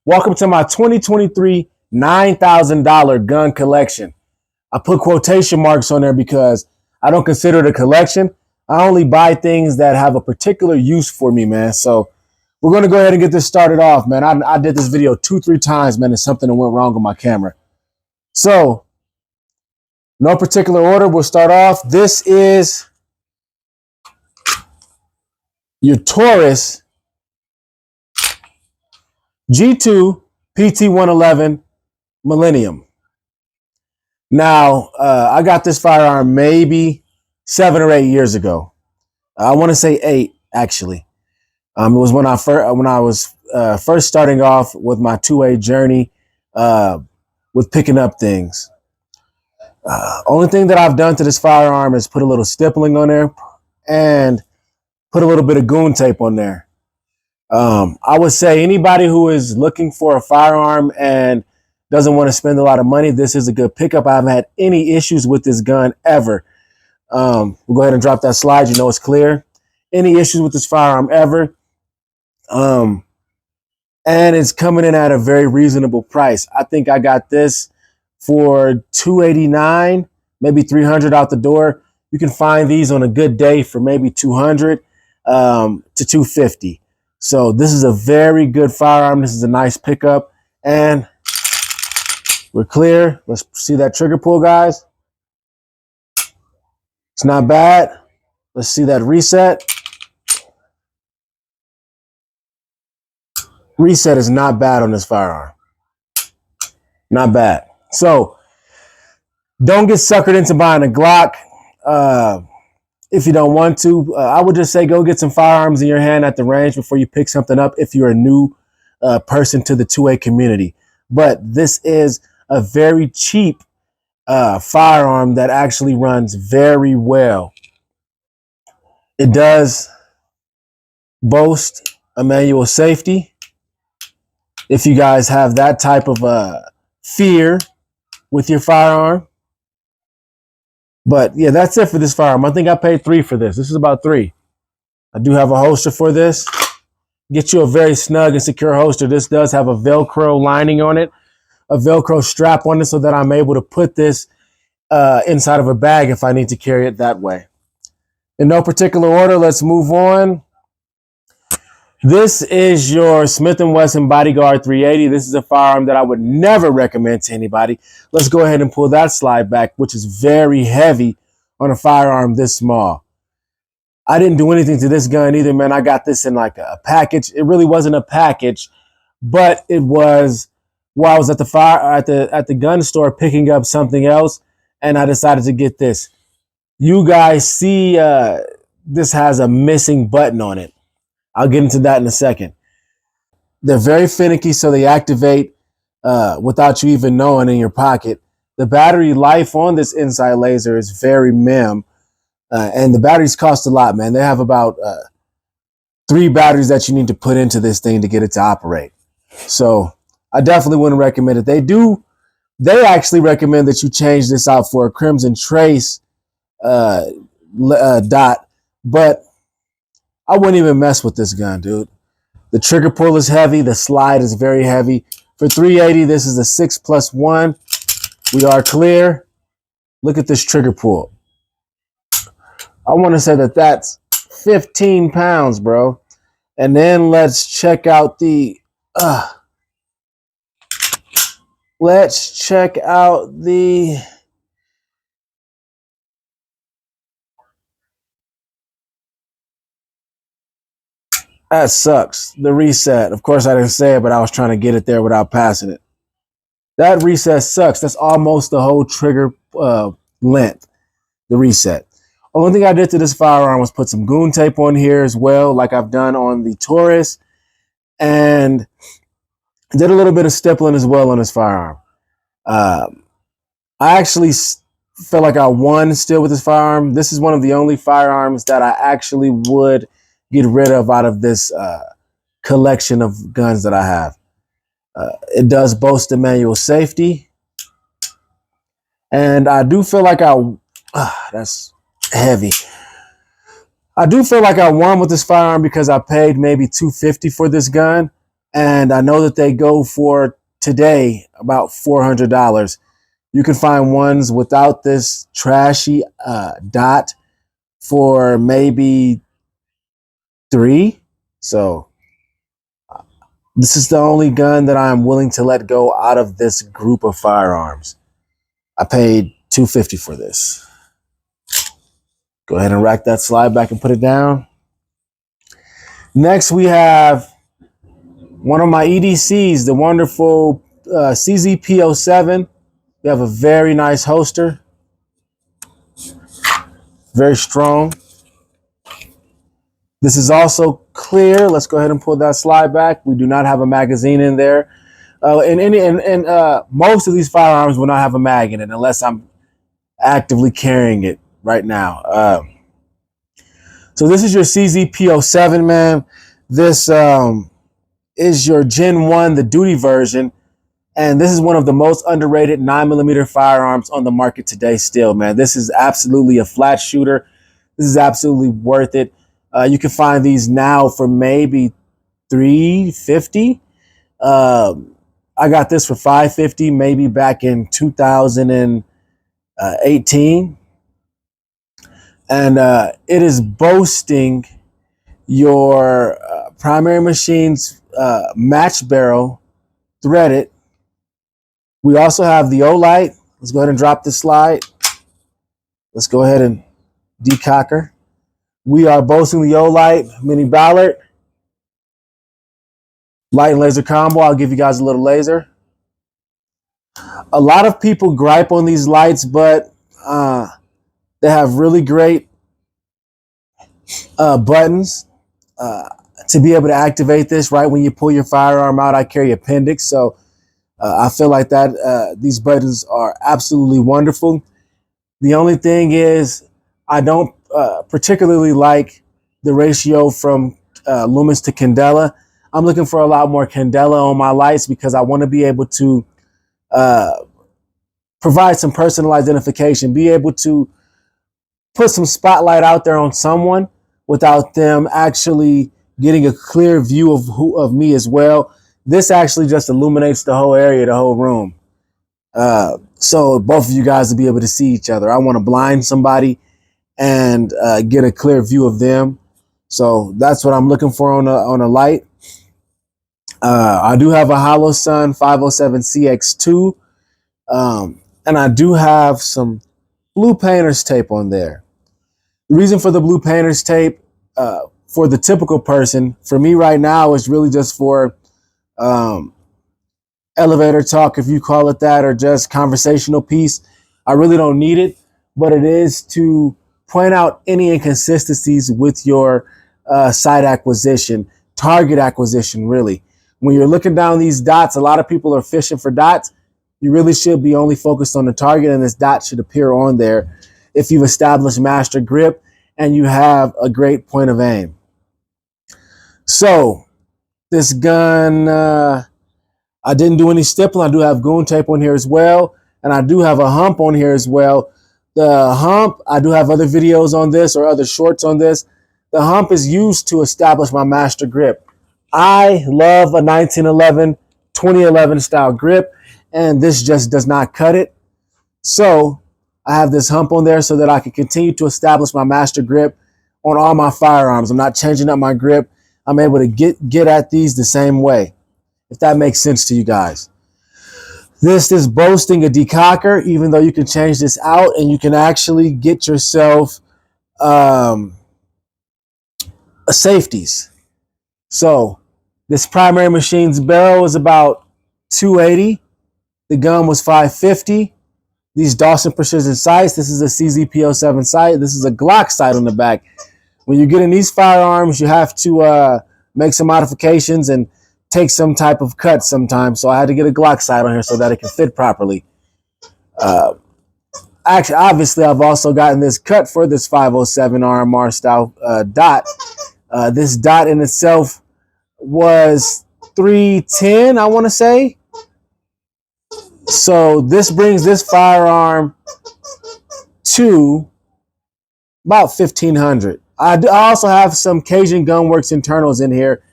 Welcome to my 2023 $9,000 gun collection. I put quotation marks on there because I don't consider it a collection. I only buy things that have a particular use for me, man. So we're going to go ahead and get this started off, man. I did this video 2-3 times, man, and something that went wrong with my camera. So no particular order. We'll start off. This is your Taurus G PT111 Millennium. Now, I got this firearm maybe 7 or 8 years ago. I want to say 8, actually. It was when I was first starting off with my 2A journey with picking up things. Only thing that I've done to this firearm is put a little stippling on there and put a little bit of goon tape on there. I would say anybody who is looking for a firearm and doesn't want to spend a lot of money, this is a good pickup. I haven't had any issues with this gun ever. We'll go ahead and drop that slide. You know it's clear. Any issues with this firearm ever. And it's coming in at a very reasonable price. I think I got this for $289, maybe $300 out the door. You can find these on a good day for maybe $200 to $250. So this is a very good firearm. This is a nice pickup, and we're clear. Let's see that trigger pull, guys. It's not bad. Let's see that reset. Reset is not bad on this firearm. Not bad. So don't get suckered into buying a Glock. If you don't want to, I would just say go get some firearms in your hand at the range before you pick something up if you're a new person to the 2A community. But this is a very cheap firearm that actually runs very well. It does boast a manual safety. If you guys have that type of fear with your firearm. But yeah, that's it for this firearm. I think I paid $3 for this. This is about $3. I do have a holster for this. Get you a very snug and secure holster. This does have a Velcro lining on it, a Velcro strap on it, so that I'm able to put this inside of a bag if I need to carry it that way. In no particular order, let's move on. This is your Smith & Wesson Bodyguard 380. This is a firearm that I would never recommend to anybody. Let's go ahead and pull that slide back, which is very heavy on a firearm this small. I didn't do anything to this gun either, man. I got this in like a package. It really wasn't a package, but it was while I was at the gun store picking up something else, and I decided to get this. You guys see this has a missing button on it. I'll get into that in a second. They're very finicky, so they activate without you even knowing in your pocket. The battery life on this inside laser is very mim, and the batteries cost a lot, man. They have about 3 batteries that you need to put into this thing to get it to operate. So I definitely wouldn't recommend it. They actually recommend that you change this out for a Crimson Trace dot, but I wouldn't even mess with this gun, dude. The trigger pull is heavy. The slide is very heavy. For 380, this is a 6+1. We are clear. Look at this trigger pull. I want to say that that's 15 pounds, bro. And then let's check out the... That sucks. The reset. Of course, I didn't say it, but I was trying to get it there without passing it. That reset sucks. That's almost the whole trigger length, the reset. Only thing I did to this firearm was put some goon tape on here as well, like I've done on the Taurus, and did a little bit of stippling as well on this firearm. I actually felt like I won still with this firearm. This is one of the only firearms that I actually would get rid of out of this collection of guns that I have. It does boast a manual safety. And I do feel like that's heavy. I do feel like I won with this firearm because I paid maybe $250 for this gun. and I know that they go for today about $400. You can find ones without this trashy dot for maybe $3. So this is the only gun that I'm willing to let go out of this group of firearms. I paid $250 for this. Go ahead and rack that slide back and put it down. Next, we have one of my EDCs, the wonderful CZ P-07. We have a very nice holster. Very strong. This is also clear. Let's go ahead and pull that slide back. We do not have a magazine in there. Most of these firearms will not have a mag in it unless I'm actively carrying it right now. So this is your CZ P-07, man. This is your Gen 1, the duty version. And this is one of the most underrated 9mm firearms on the market today still, man. This is absolutely a flat shooter. This is absolutely worth it. You can find these now for maybe $350. I got this for $550, maybe back in 2018. And it is boasting your primary machine's match barrel threaded. We also have the O-light. Let's go ahead and drop this slide. Let's go ahead and decocker. We are boasting the O-light mini Ballard. Light and laser combo. I'll give you guys a little laser. A lot of people gripe on these lights, but they have really great buttons to be able to activate this right when you pull your firearm out. I carry appendix, so I feel like that these buttons are absolutely wonderful. The only thing is I don't particularly like the ratio from lumens to candela. I'm looking for a lot more candela on my lights because I want to be able to provide some personal identification, be able to put some spotlight out there on someone without them actually getting a clear view of me as well. This actually just illuminates the whole area, the whole room. So both of you guys will be able to see each other. I want to blind somebody and get a clear view of them. So that's what I'm looking for on a light. I do have a Holosun 507 CX2. And I do have some blue painter's tape on there. The reason for the blue painter's tape for the typical person, for me right now, is really just for elevator talk, if you call it that, or just conversational piece. I really don't need it, but it is to point out any inconsistencies with your site acquisition, target acquisition, really. When you're looking down these dots, a lot of people are fishing for dots. You really should be only focused on the target, and this dot should appear on there if you've established master grip and you have a great point of aim. So this gun, I didn't do any stippling. I do have goon tape on here as well, and I do have a hump on here as well. The hump, I do have other videos on this or other shorts on this. The hump is used to establish my master grip. I love a 1911, 2011 style grip, and this just does not cut it. So I have this hump on there so that I can continue to establish my master grip on all my firearms. I'm not changing up my grip. I'm able to get at these the same way, if that makes sense to you guys. This is boasting a decocker, even though you can change this out and you can actually get yourself safeties. So this primary machine's barrel is about $280. The gun was $550. These Dawson Precision sights, this is a CZ P-07 sight. This is a Glock sight on the back. When you get in these firearms, you have to make some modifications and take some type of cut sometimes. So I had to get a Glock sight on here so that it can fit properly. Actually, obviously, I've also gotten this cut for this 507 RMR style dot. This dot in itself was $310, I want to say. So this brings this firearm to about $1,500. I also have some Cajun Gunworks internals in here,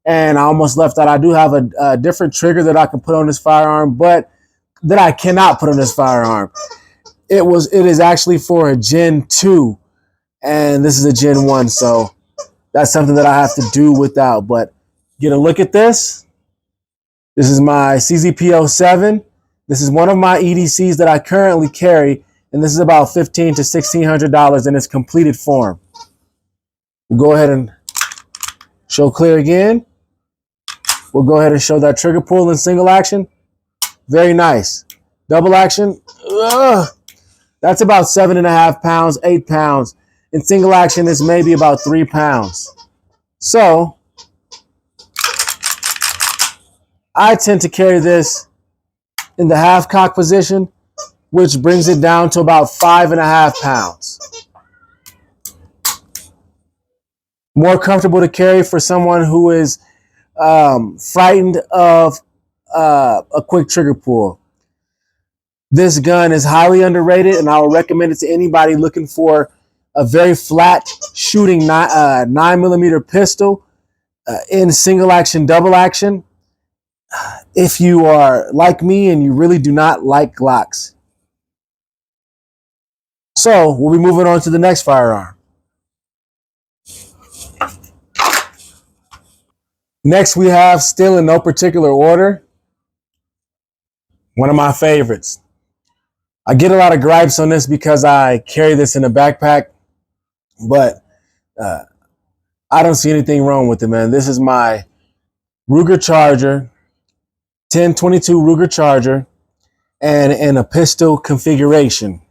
and I almost left out. I do have a different trigger that I can put on this firearm, but that I cannot put on this firearm. It is actually for a Gen 2, and this is a Gen 1, so that's something that I have to do without. But get a look at this. This is my CZ-P-07. This is one of my EDCs that I currently carry, and this is about $1,500 to $1,600 in its completed form. We'll go ahead and show clear again. We'll go ahead and show that trigger pull in single action. Very nice. Double action. That's about 7.5 pounds, 8 pounds. In single action, it's maybe about 3 pounds. So I tend to carry this in the half cock position, which brings it down to about 5.5 pounds. More comfortable to carry for someone who is frightened of a quick trigger pull. This gun is highly underrated, and I would recommend it to anybody looking for a very flat shooting 9mm pistol in single action, double action. If you are like me and you really do not like Glocks. So we'll be moving on to the next firearm. Next we have, still in no particular order, one of my favorites. I get a lot of gripes on this because I carry this in a backpack, but I don't see anything wrong with it, man. This is my Ruger Charger, 1022 Ruger Charger, and in a pistol configuration.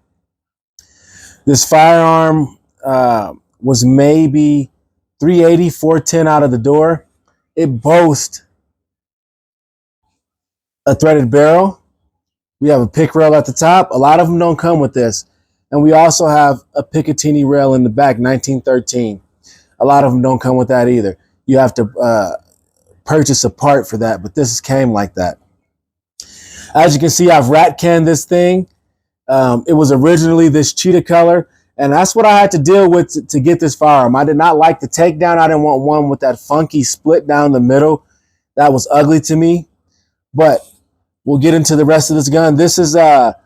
This firearm was maybe 380, 410 out of the door. It boasts a threaded barrel. We have a pick rail at the top. A lot of them don't come with this. And we also have a Picatinny rail in the back, 1913. A lot of them don't come with that either. You have to purchase a part for that, but this came like that. As you can see, I've rat canned this thing. It was originally this cheetah color, and that's what I had to deal with to get this firearm. I did not like the takedown. I didn't want one with that funky split down the middle. That was ugly to me, but we'll get into the rest of this gun. This is about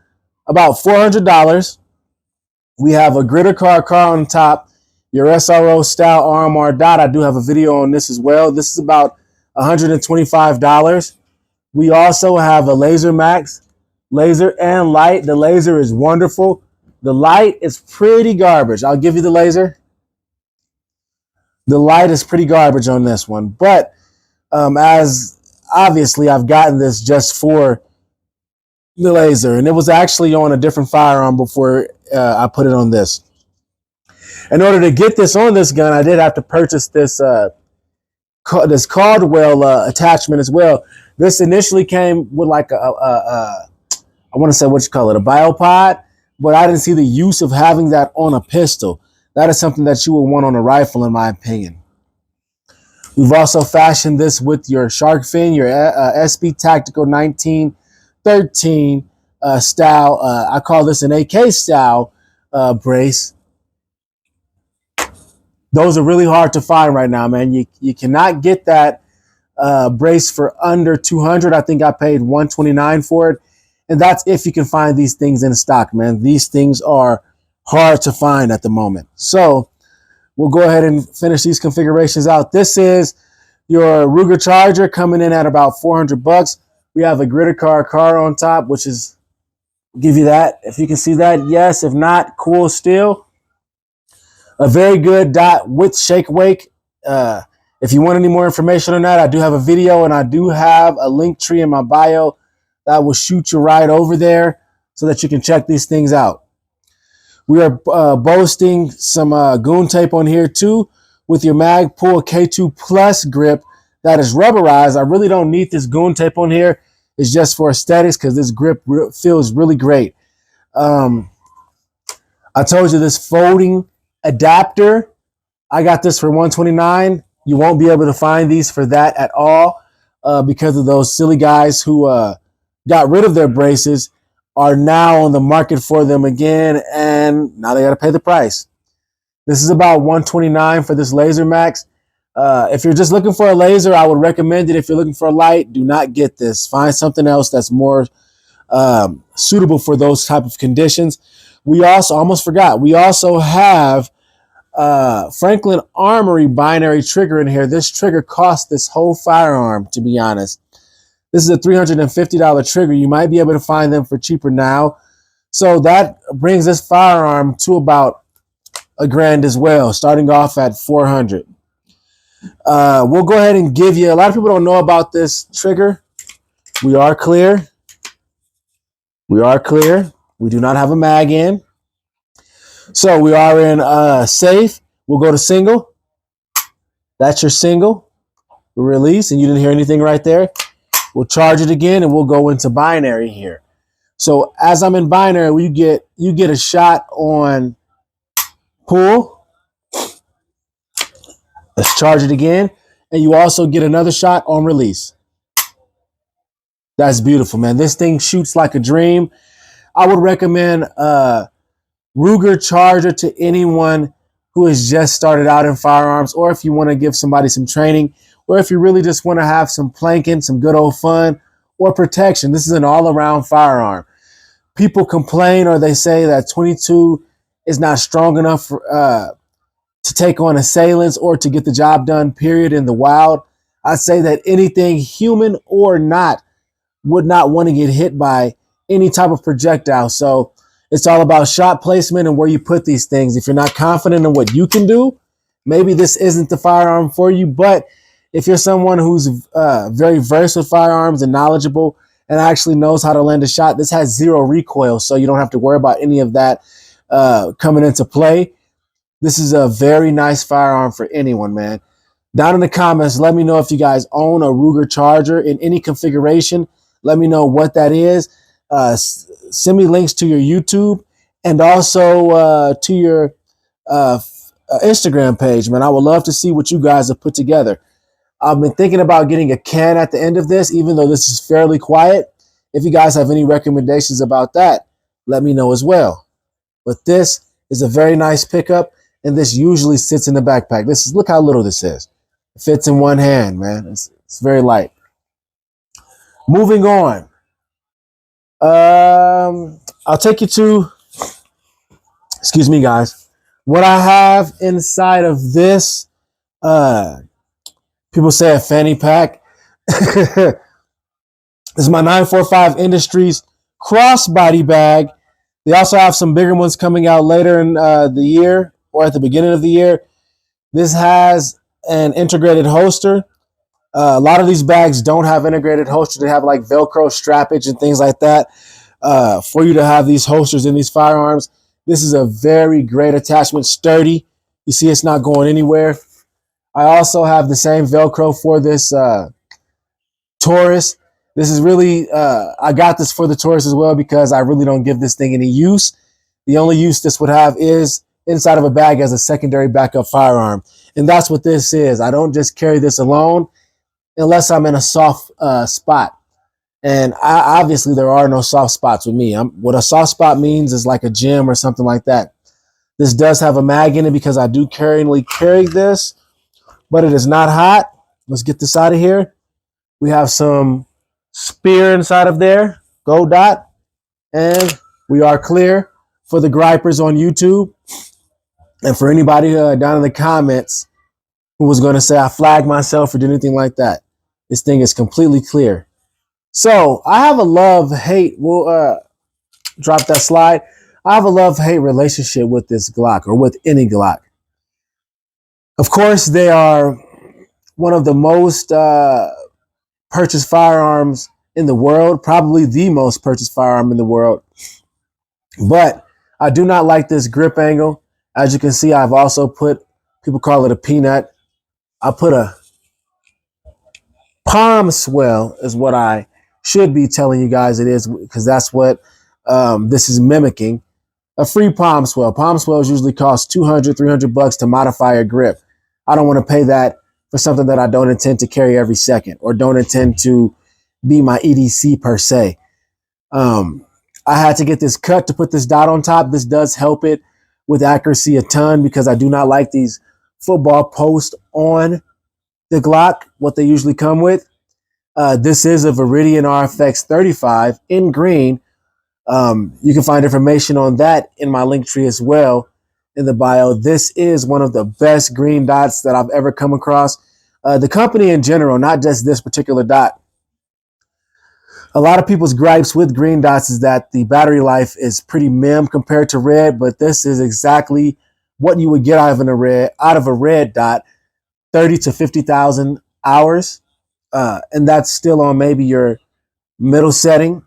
$400. We have a gritter car on top, your SRO style RMR dot. I do have a video on this as well. This is about $125. We also have a Laser Max, laser and light. The laser is wonderful. The light is pretty garbage. I'll give you the laser. The light is pretty garbage on this one, but as obviously I've gotten this just for the laser, and it was actually on a different firearm before I put it on this. In order to get this on this gun, I did have to purchase this this Caldwell attachment as well. This initially came with like I want to say what you call it, a biopod, but I didn't see the use of having that on a pistol. That is something that you would want on a rifle, in my opinion. We've also fashioned this with your shark fin, your SB Tactical 1913 style. I call this an AK style brace. Those are really hard to find right now, man. You cannot get that brace for under $200. I think I paid $129 for it. And that's if you can find these things in stock, man. These things are hard to find at the moment. So we'll go ahead and finish these configurations out. This is your Ruger Charger coming in at about $400. We have a gritter car on top, which is, give you that. If you can see that, yes. If not, cool still. A very good dot with shake wake. If you want any more information on that, I do have a video, and I do have a link tree in my bio that will shoot you right over there so that you can check these things out. We are boasting some goon tape on here too with your Magpul K2 Plus grip that is rubberized. I really don't need this goon tape on here. It's just for aesthetics because this grip feels really great. I told you this folding adapter, I got this for $129. You won't be able to find these for that at all because of those silly guys who got rid of their braces are now on the market for them again, and now they got to pay the price. This is about $129 for this Laser Max. If you're just looking for a laser, I would recommend it. If you're looking for a light, do not get this. Find something else that's more suitable for those type of conditions. We also, almost forgot, we also have Franklin Armory binary trigger in here. This trigger cost this whole firearm, to be honest. This is a $350 trigger. You might be able to find them for cheaper now. So that brings this firearm to about $1,000 as well, starting off at $400. We'll go ahead and give you, a lot of people don't know about this trigger. We are clear. We are clear. We do not have a mag in. So we are in safe. We'll go to single. That's your single. We'll release, and you didn't hear anything right there. We'll charge it again, and we'll go into binary here. So as I'm in binary, you get a shot on pull. Let's charge it again, and you also get another shot on release. That's beautiful, man. This thing shoots like a dream. I would recommend Ruger Charger to anyone who has just started out in firearms, or if you want to give somebody some training, or if you really just want to have some planking, some good old fun, or protection. This is an all-around firearm. People complain, or they say that 22 is not strong enough for, to take on assailants or to get the job done, period, in the wild. I'd say that anything, human or not, would not want to get hit by any type of projectile. So it's all about shot placement and where you put these things. If you're not confident in what you can do, maybe this isn't the firearm for you. But if you're someone who's very versed with firearms and knowledgeable and actually knows how to land a shot, this has zero recoil, so you don't have to worry about any of that coming into play. This is a very nice firearm for anyone, man. Down in the comments, let me know if you guys own a Ruger Charger in any configuration. Let me know what that is. Send me links to your YouTube and also to your Instagram page, man. I would love to see what you guys have put together. I've been thinking about getting a can at the end of this, even though this is fairly quiet. If you guys have any recommendations about that, let me know as well. But this is a very nice pickup, and this usually sits in the backpack. Look how little this is. It fits in one hand, man. It's very light. Moving on. I'll take you to, excuse me, guys, what I have inside of this. People say a fanny pack. This is my 945 Industries crossbody bag. They also have some bigger ones coming out later in the year or at the beginning of the year. This has an integrated holster. A lot of these bags don't have integrated holsters. They have like Velcro strappage and things like that for you to have these holsters in these firearms. This is a very great attachment, sturdy. You see it's not going anywhere. I also have the same Velcro for this Taurus. This is really, I got this for the Taurus as well because I really don't give this thing any use. The only use this would have is inside of a bag as a secondary backup firearm. And that's what this is. I don't just carry this alone unless I'm in a soft spot. And obviously there are no soft spots with me. What a soft spot means is like a gym or something like that. This does have a mag in it because I do currently carry this, but it is not hot. Let's get this out of here. We have some spear inside of there, go dot, and we are clear for the gripers on YouTube. And for anybody down in the comments who was going to say I flagged myself or did anything like that, this thing is completely clear. So I have a love-hate, we'll drop that slide. I have a love-hate relationship with this Glock, or with any Glock. Of course, they are one of the most purchased firearms in the world, probably the most purchased firearm in the world. But I do not like this grip angle. As you can see, I've also put, people call it a peanut. I put a palm swell is what I should be telling you guys it is, because that's what this is mimicking. A free palm swell. Palm swells usually cost $200, $300 to modify a grip. I don't want to pay that for something that I don't intend to carry every second or don't intend to be my EDC per se. I had to get this cut to put this dot on top. This does help it with accuracy a ton because I do not like these football post on the Glock, what they usually come with. This is a Viridian RFX 35 in green. You can find information on that in my link tree as well in the bio. This is one of the best green dots that I've ever come across. The company in general, not just this particular dot. A lot of people's gripes with green dots is that the battery life is pretty mim compared to red, but this is exactly what you would get out of a red dot, 30 to 50,000 hours. And that's still on maybe your middle setting.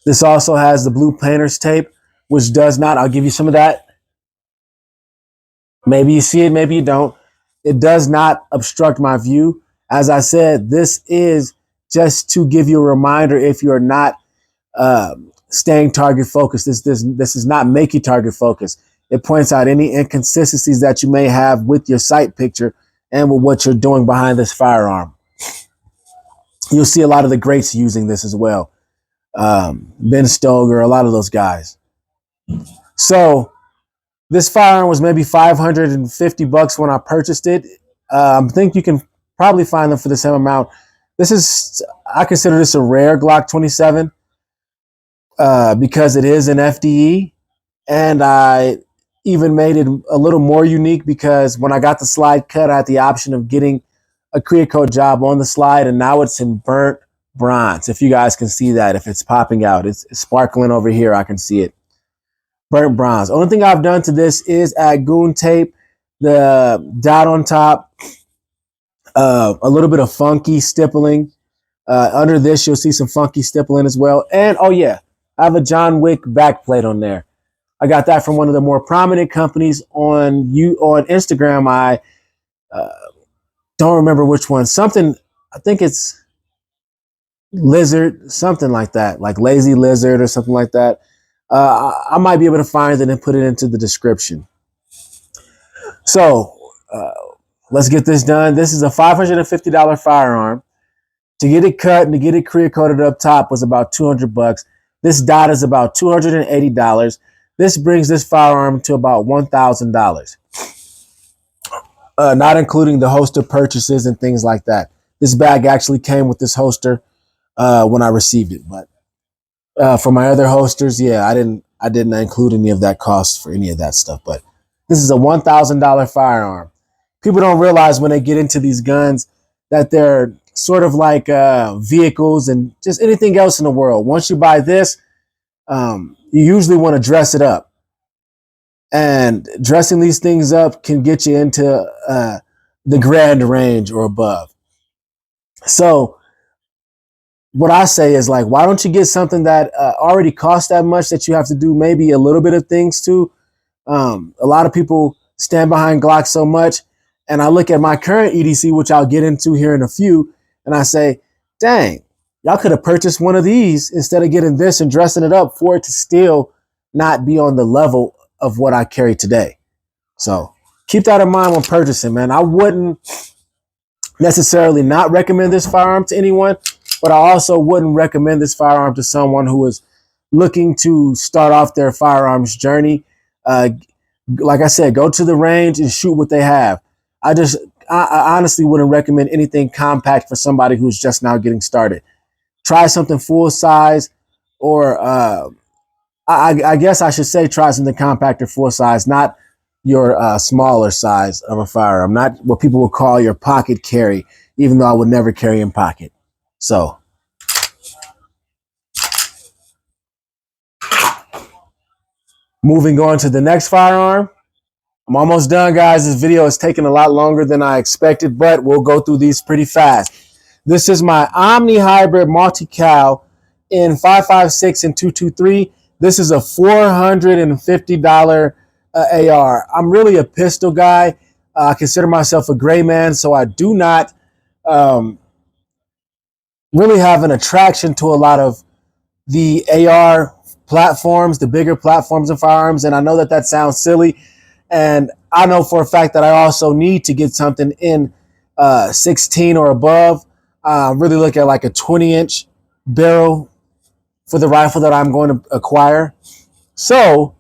This also has the blue painter's tape, which does not, I'll give you some of that. Maybe you see it, maybe you don't. It does not obstruct my view. As I said, this is just to give you a reminder if you're not staying target focused. This does not make you target focused. It points out any inconsistencies that you may have with your sight picture and with what you're doing behind this firearm. You'll see a lot of the greats using this as well. Ben Stoger, a lot of those guys. So this firearm was maybe $550 when I purchased it. I think you can probably find them for the same amount. I consider this a rare Glock 27 because it is an FDE, and I even made it a little more unique because when I got the slide cut, I had the option of getting a clear coat job on the slide, and now it's in burnt bronze. If you guys can see that, if it's popping out, it's sparkling over here. I can see it. Burnt bronze. Only thing I've done to this is add goon tape, the dot on top, a little bit of funky stippling. Under this, you'll see some funky stippling as well. And oh yeah, I have a John Wick backplate on there. I got that from one of the more prominent companies on Instagram. I don't remember which one. Something, I think it's Lizard, something like that, like Lazy Lizard or something like that. I might be able to find it and put it into the description. So let's get this done. This is a $550 firearm. To get it cut and to get it clear coated up top was about $200. This dot is about $280. This brings this firearm to about $1,000. Not including the holster purchases and things like that. This bag actually came with this holster when I received it, but for my other holsters, yeah, I didn't include any of that cost for any of that stuff. But this is a $1,000 firearm. People don't realize when they get into these guns that they're sort of like vehicles and just anything else in the world. Once you buy this, you usually want to dress it up. And dressing these things up can get you into the grand range or above. So what I say is, like, why don't you get something that already costs that much that you have to do maybe a little bit of things to? A lot of people stand behind Glock so much, and I look at my current EDC, which I'll get into here in a few, and I say, dang, y'all could have purchased one of these instead of getting this and dressing it up for it to still not be on the level of what I carry today. So keep that in mind when purchasing, man. I wouldn't necessarily not recommend this firearm to anyone, but I also wouldn't recommend this firearm to someone who is looking to start off their firearms journey. Like I said, go to the range and shoot what they have. I honestly wouldn't recommend anything compact for somebody who's just now getting started. Try something full size, or I guess I should say try something compact or full size, not your smaller size of a firearm, not what people would call your pocket carry, even though I would never carry in pocket. So moving on to the next firearm. I'm almost done, guys. This video is taking a lot longer than I expected, but we'll go through these pretty fast. This is my Omni Hybrid multi-cal in 5.56 and 223. This is a $450 AR. I'm really a pistol guy. I consider myself a gray man, so I do not really have an attraction to a lot of the AR platforms, the bigger platforms and firearms. And I know that that sounds silly. And I know for a fact that I also need to get something in 16 or above. Really look at like a 20-inch barrel for the rifle that I'm going to acquire. So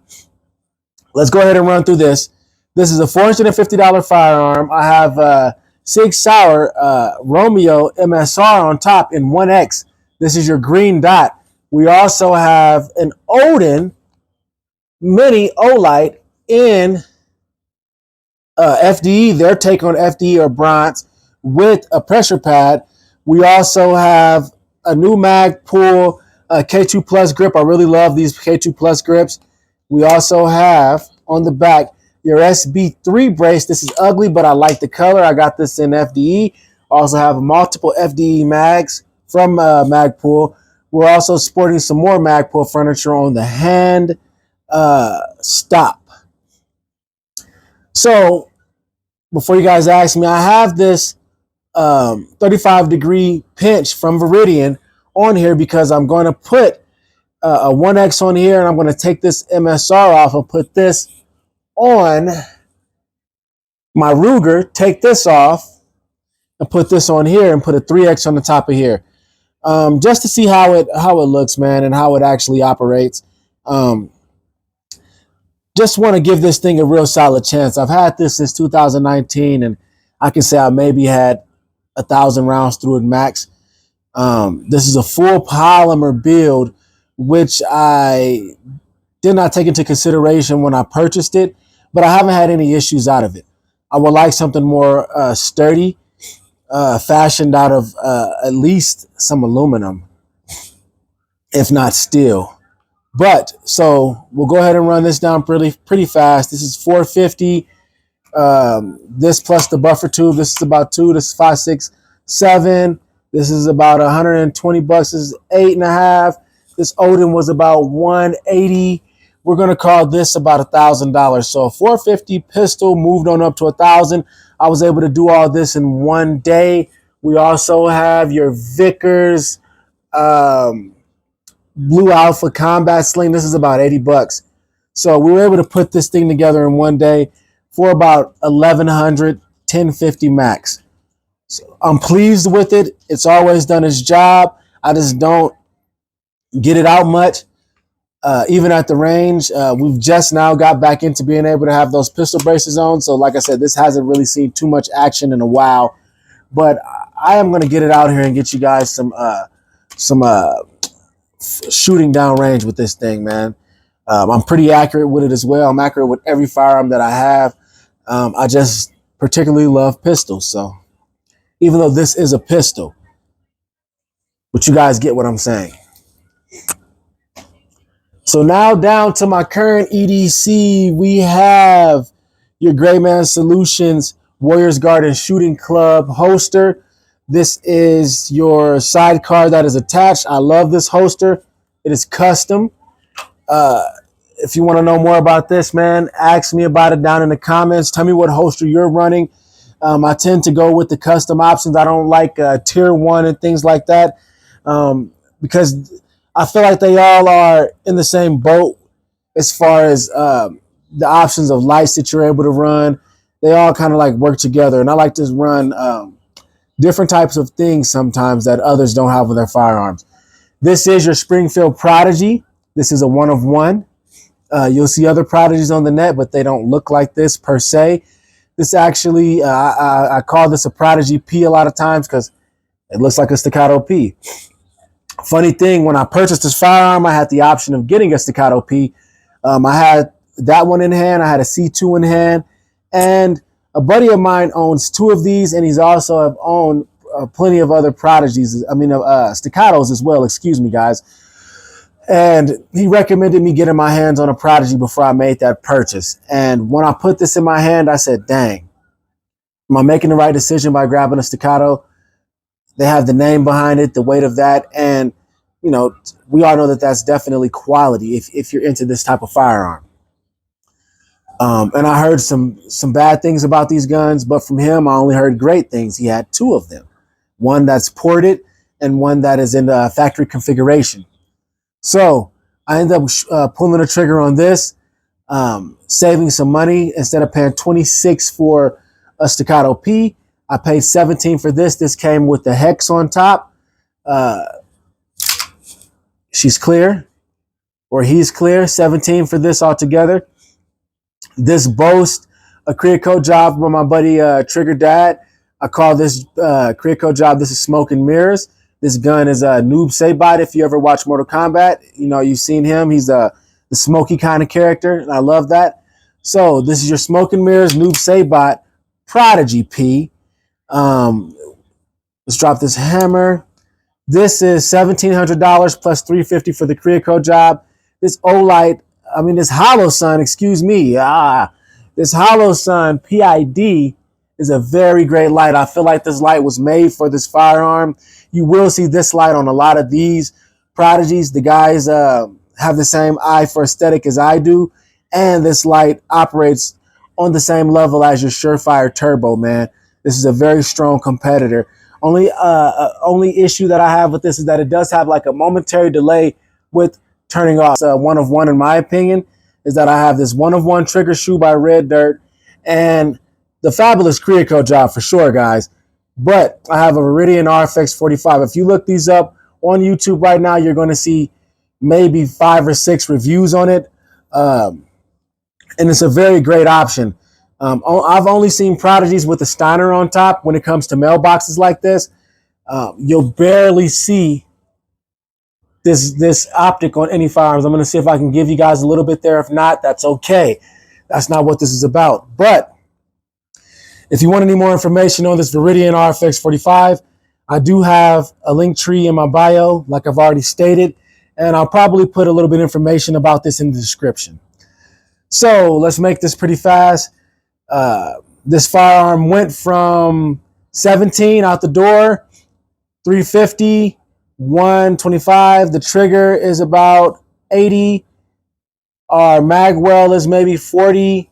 let's go ahead and run through this. This is a $450 firearm. I have Sig Sauer Romeo MSR on top in 1X. This is your green dot. We also have an Odin Mini Olight in FDE, their take on FDE or bronze with a pressure pad. We also have a new Magpul K2 Plus grip. I really love these K2 Plus grips. We also have on the back your SB3 brace. This is ugly, but I like the color. I got this in FDE. Also have multiple FDE mags from Magpul. We're also sporting some more Magpul furniture on the hand stop. So before you guys ask me, I have this 35-degree pinch from Veridian on here because I'm going to put a 1X on here, and I'm going to take this MSR off and put this on my Ruger, take this off and put this on here and put a 3X on the top of here, just to see how it looks, man, and how it actually operates. Just want to give this thing a real solid chance. I've had this since 2019, and I can say I maybe had 1,000 rounds through it max. This is a full polymer build, which I did not take into consideration when I purchased it, but I haven't had any issues out of it. I would like something more sturdy, fashioned out of at least some aluminum, if not steel. But so we'll go ahead and run this down pretty fast. This is 450. This plus the buffer tube. This is about 2. This is 5, 6, 7. This is about $120. This is 8.5. This Odin was about 180. We're gonna call this about $1,000. So 450 pistol moved on up to 1,000. I was able to do all this in one day. We also have your Vickers Blue Alpha Combat Sling. This is about $80. So we were able to put this thing together in one day for about 1,100, 1,050 max. So I'm pleased with it. It's always done its job. I just don't get it out much, even at the range. We've just now got back into being able to have those pistol braces on. So like I said, this hasn't really seen too much action in a while, but I am going to get it out here and get you guys some shooting down range with this thing, man. I'm pretty accurate with it as well. I'm accurate with every firearm that I have. I just particularly love pistols. So even though this is a pistol, but you guys get what I'm saying. So now down to my current EDC, we have your Gray Man Solutions Warriors Garden Shooting Club holster. This is your sidecar that is attached. I love this holster. It is custom. If you want to know more about this, man, ask me about it down in the comments. Tell me what holster you're running. I tend to go with the custom options. I don't like tier 1 and things like that, because I feel like they all are in the same boat as far as the options of lights that you're able to run. They all kind of like work together, and I like to run different types of things sometimes that others don't have with their firearms. This is your Springfield Prodigy. This is a 1 of 1. You'll see other Prodigies on the net, but they don't look like this per se. This actually, I call this a Prodigy P a lot of times because it looks like a staccato P. Funny thing, when I purchased this firearm, I had the option of getting a staccato P. I had that one in hand. I had a C2 in hand, and a buddy of mine owns 2 of these, and he's also have owned plenty of other Prodigies. I mean, staccatos as well. Excuse me, guys. And he recommended me getting my hands on a Prodigy before I made that purchase. And when I put this in my hand, I said, dang, am I making the right decision by grabbing a staccato? They have the name behind it, the weight of that. And, you know, we all know that that's definitely quality if you're into this type of firearm. And I heard some bad things about these guns, but from him, I only heard great things. He had 2 of them, one that's ported and one that is in the factory configuration. So I ended up pulling the trigger on this, saving some money. Instead of paying $26 for a staccato P, I paid $17 for this. This came with the hex on top. She's clear, or he's clear. $17 for this altogether. This boasts a clear coat job by my buddy Trigger Dad. I call this career code job, this is Smoke and Mirrors. This gun is a Noob Saibot. If you ever watch Mortal Kombat, you know, you've seen him. He's the smoky kind of character, and I love that. So this is your Smoke and Mirrors Noob Saibot Prodigy P. Let's drop this hammer. This is $1,700 plus $350 for the career code job. This this Hollow Sun, excuse me. This Hollow Sun PID is a very great light. I feel like this light was made for this firearm. You will see this light on a lot of these Prodigies. The guys have the same eye for aesthetic as I do, and this light operates on the same level as your Surefire Turbo, man. This is a very strong competitor. Only issue that I have with this is that it does have like a momentary delay with turning off. One of one, in my opinion, is that I have this 1-of-1 trigger shoe by Red Dirt and the fabulous career code job for sure, guys. But I have a Viridian RFX 45. If you look these up on YouTube right now, you're going to see maybe 5 or 6 reviews on it. And it's a very great option. I've only seen Prodigies with a Steiner on top. When it comes to mailboxes like this, you'll barely see this optic on any firearms. I'm going to see if I can give you guys a little bit there. If not, that's okay. That's not what this is about. But if you want any more information on this Viridian RFX 45, I do have a link tree in my bio, like I've already stated, and I'll probably put a little bit of information about this in the description. So let's make this pretty fast. This firearm went from 17 out the door, 350, 125. The trigger is about 80. Our magwell is maybe 40.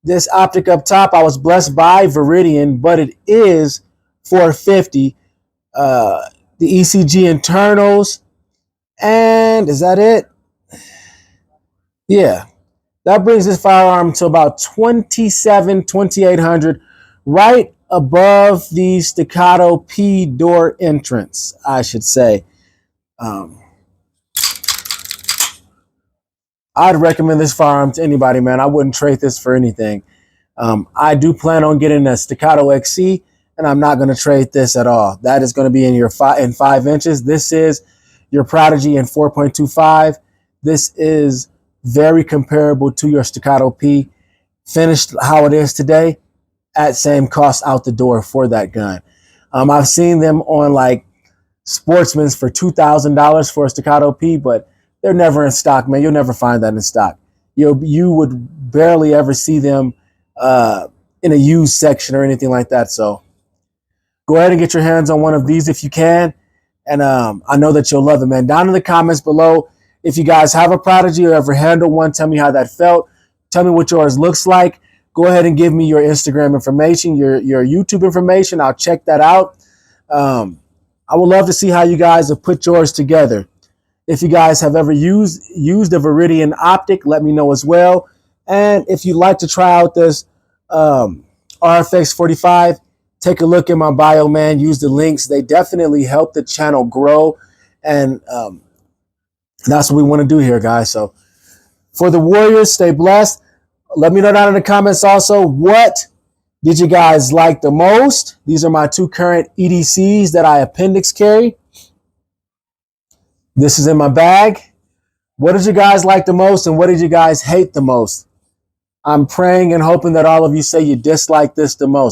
This optic up top, I was blessed by Viridian, but it is 450. The ECG internals, and is that it? Yeah. That brings this firearm to about 2,800, right above the staccato P door entrance, I should say. I'd recommend this firearm to anybody, man. I wouldn't trade this for anything. I do plan on getting a staccato XC, and I'm not going to trade this at all. That is going to be in your 5 inches. This is your Prodigy in 4.25. This is very comparable to your staccato P, finished how it is today at same cost out the door for that gun. I've seen them on like Sportsman's for $2,000 for a staccato P, but they're never in stock, man. You'll never find that in stock. You would barely ever see them in a used section or anything like that. So go ahead and get your hands on one of these if you can, and I know that you'll love it, man. Down in the comments below, if you guys have a Prodigy or ever handled one, tell me how that felt. Tell me what yours looks like. Go ahead and give me your Instagram information, your YouTube information. I'll check that out. I would love to see how you guys have put yours together. If you guys have ever used a Viridian optic, let me know as well. And if you'd like to try out this RFX 45, take a look in my bio, man. Use the links. They definitely help the channel grow. And that's what we want to do here, guys. So for the Warriors, stay blessed. Let me know down in the comments also, what did you guys like the most? These are my 2 current EDCs that I appendix carry. This is in my bag. What did you guys like the most, and what did you guys hate the most? I'm praying and hoping that all of you say you dislike this the most.